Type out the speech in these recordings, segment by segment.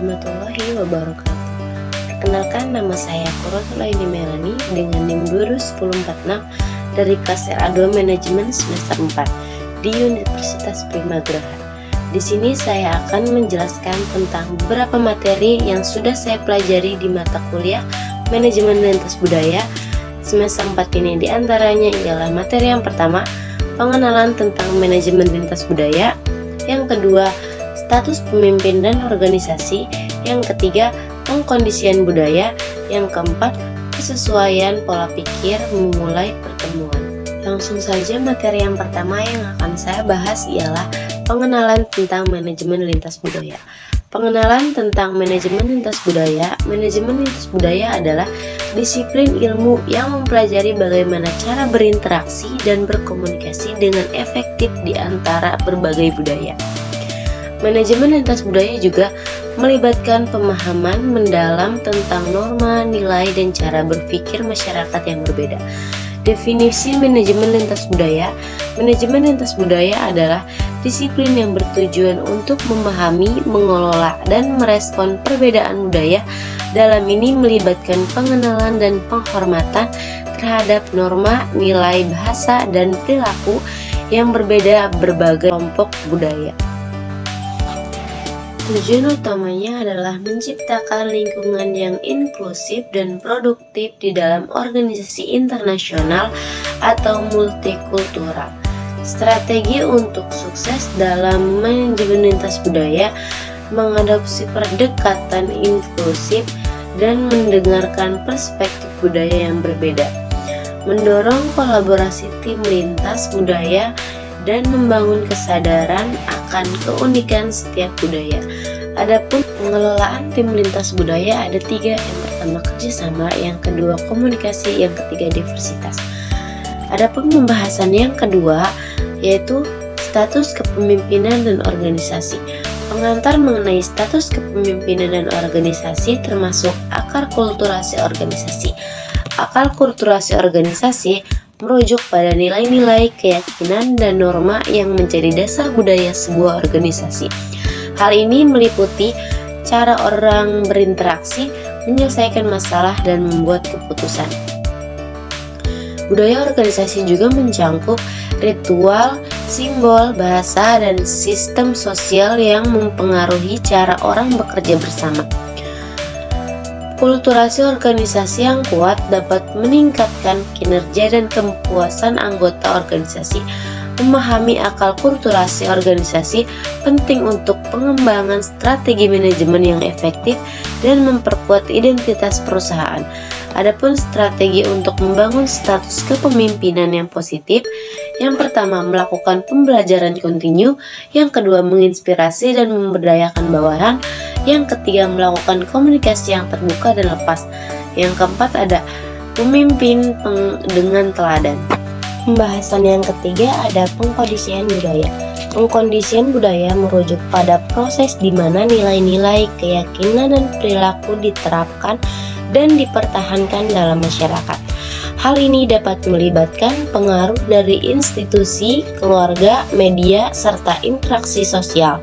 warahmatullahi wabarakatuh. Perkenalkan, nama saya Qurratul Aini Melani dengan NIM 2010446 dari kelas RA2 Manajemen semester 4 di Universitas Primagraha. Di sini saya akan menjelaskan tentang beberapa materi yang sudah saya pelajari di mata kuliah Manajemen Lintas Budaya semester 4 ini. Di antaranya ialah materi yang pertama, pengenalan tentang manajemen lintas budaya. Yang kedua, status pemimpin dan organisasi. Yang ketiga, pengkondisian budaya. Yang keempat, kesesuaian pola pikir memulai pertemuan. Langsung saja, materi yang pertama yang akan saya bahas ialah pengenalan tentang manajemen lintas budaya. Pengenalan tentang manajemen lintas budaya. Manajemen lintas budaya adalah disiplin ilmu yang mempelajari bagaimana cara berinteraksi dan berkomunikasi dengan efektif di antara berbagai budaya. Manajemen lintas budaya juga melibatkan pemahaman mendalam tentang norma, nilai, dan cara berpikir masyarakat yang berbeda. Definisi manajemen lintas budaya. Manajemen lintas budaya adalah disiplin yang bertujuan untuk memahami, mengelola, dan merespon perbedaan budaya. Dalam ini melibatkan pengenalan dan penghormatan terhadap norma, nilai, bahasa, dan perilaku yang berbeda berbagai kelompok budaya. Tujuan utamanya adalah menciptakan lingkungan yang inklusif dan produktif di dalam organisasi internasional atau multikultural. Strategi untuk sukses dalam manajemen lintas budaya mengadopsi pendekatan inklusif dan mendengarkan perspektif budaya yang berbeda, mendorong kolaborasi tim lintas budaya, dan membangun kesadaran akan keunikan setiap budaya. Adapun pengelolaan tim lintas budaya ada 3, yang pertama kerjasama, yang kedua komunikasi, yang ketiga diversitas. Adapun pembahasan yang kedua yaitu status kepemimpinan dan organisasi. Pengantar mengenai status kepemimpinan dan organisasi termasuk akar kulturasi organisasi. Akar kulturasi organisasi merujuk pada nilai-nilai, keyakinan, dan norma yang menjadi dasar budaya sebuah organisasi. Hal ini meliputi cara orang berinteraksi, menyelesaikan masalah, dan membuat keputusan. Budaya organisasi juga mencangkup ritual, simbol, bahasa, dan sistem sosial yang mempengaruhi cara orang bekerja bersama. Kulturasi organisasi yang kuat dapat meningkatkan kinerja dan kepuasan anggota organisasi. Memahami akal kulturasi organisasi penting untuk pengembangan strategi manajemen yang efektif dan memperkuat identitas perusahaan. Adapun strategi untuk membangun status kepemimpinan yang positif, yang pertama melakukan pembelajaran kontinu, yang kedua menginspirasi dan memberdayakan bawahan, yang ketiga melakukan komunikasi yang terbuka dan lepas, yang keempat ada pemimpin dengan teladan. Pembahasan yang ketiga ada pengkondisian budaya. Pengkondisian budaya merujuk pada proses di mana nilai-nilai, keyakinan, dan perilaku diterapkan dan dipertahankan dalam masyarakat. Hal ini dapat melibatkan pengaruh dari institusi, keluarga, media, serta interaksi sosial.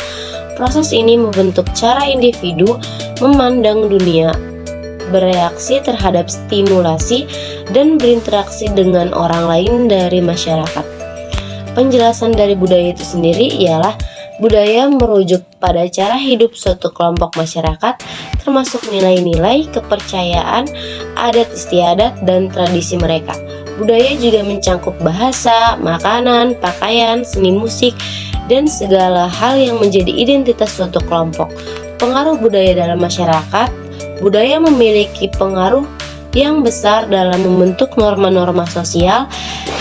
Proses ini membentuk cara individu memandang dunia, bereaksi terhadap stimulasi, dan berinteraksi dengan orang lain dari masyarakat. Penjelasan dari budaya itu sendiri ialah budaya merujuk pada cara hidup suatu kelompok masyarakat, termasuk nilai-nilai, kepercayaan, adat istiadat, dan tradisi mereka. Budaya juga mencangkup bahasa, makanan, pakaian, seni musik, dan segala hal yang menjadi identitas suatu kelompok. Pengaruh budaya dalam masyarakat. Budaya memiliki pengaruh yang besar dalam membentuk norma-norma sosial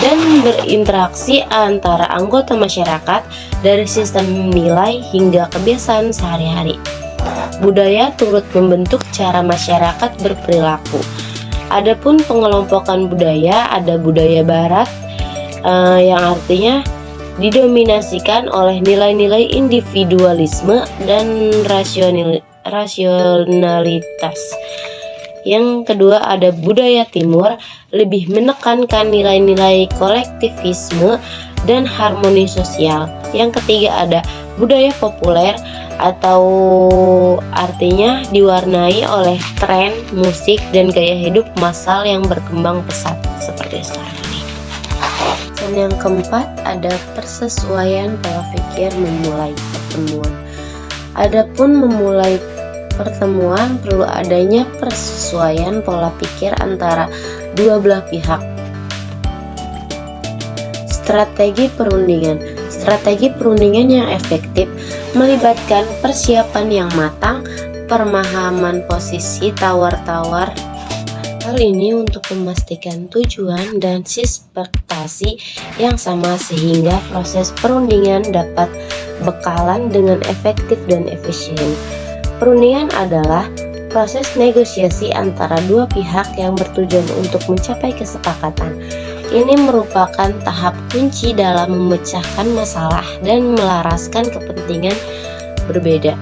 dan berinteraksi antara anggota masyarakat dari sistem nilai hingga kebiasaan sehari-hari. Budaya turut membentuk cara masyarakat berperilaku. Adapun pengelompokan budaya, ada budaya barat yang artinya didominasikan oleh nilai-nilai individualisme dan rasionalitas. Yang kedua ada budaya timur, lebih menekankan nilai-nilai kolektivisme dan harmoni sosial. Yang ketiga ada budaya populer, atau artinya diwarnai oleh tren, musik, dan gaya hidup massal yang berkembang pesat seperti sekarang ini. Dan yang keempat ada persesuaian pola pikir memulai pertemuan. Adapun memulai pertemuan perlu adanya persesuaian pola pikir antara dua belah pihak. Strategi perundingan. Strategi perundingan yang efektif melibatkan persiapan yang matang, pemahaman posisi tawar-tawar. Hal ini untuk memastikan tujuan dan ekspektasi yang sama sehingga proses perundingan dapat berjalan dengan efektif dan efisien. Perundingan adalah proses negosiasi antara dua pihak yang bertujuan untuk mencapai kesepakatan. Ini merupakan tahap kunci dalam memecahkan masalah dan melaraskan kepentingan berbeda.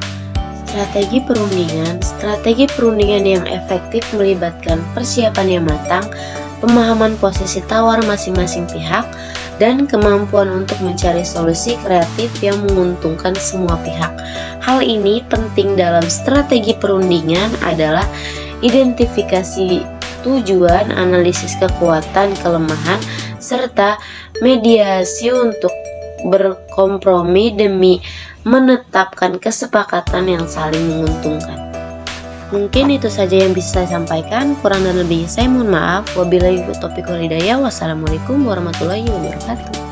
Strategi perundingan. Strategi perundingan yang efektif melibatkan persiapan yang matang, pemahaman posisi tawar masing-masing pihak, dan kemampuan untuk mencari solusi kreatif yang menguntungkan semua pihak. Hal ini penting dalam strategi perundingan adalah identifikasi tujuan, analisis kekuatan, kelemahan, serta mediasi untuk berkompromi demi menetapkan kesepakatan yang saling menguntungkan. Mungkin itu saja yang bisa saya sampaikan, kurang dan lebihnya saya mohon maaf. Wabillahi taufiq wal hidayah. Wassalamualaikum warahmatullahi wabarakatuh.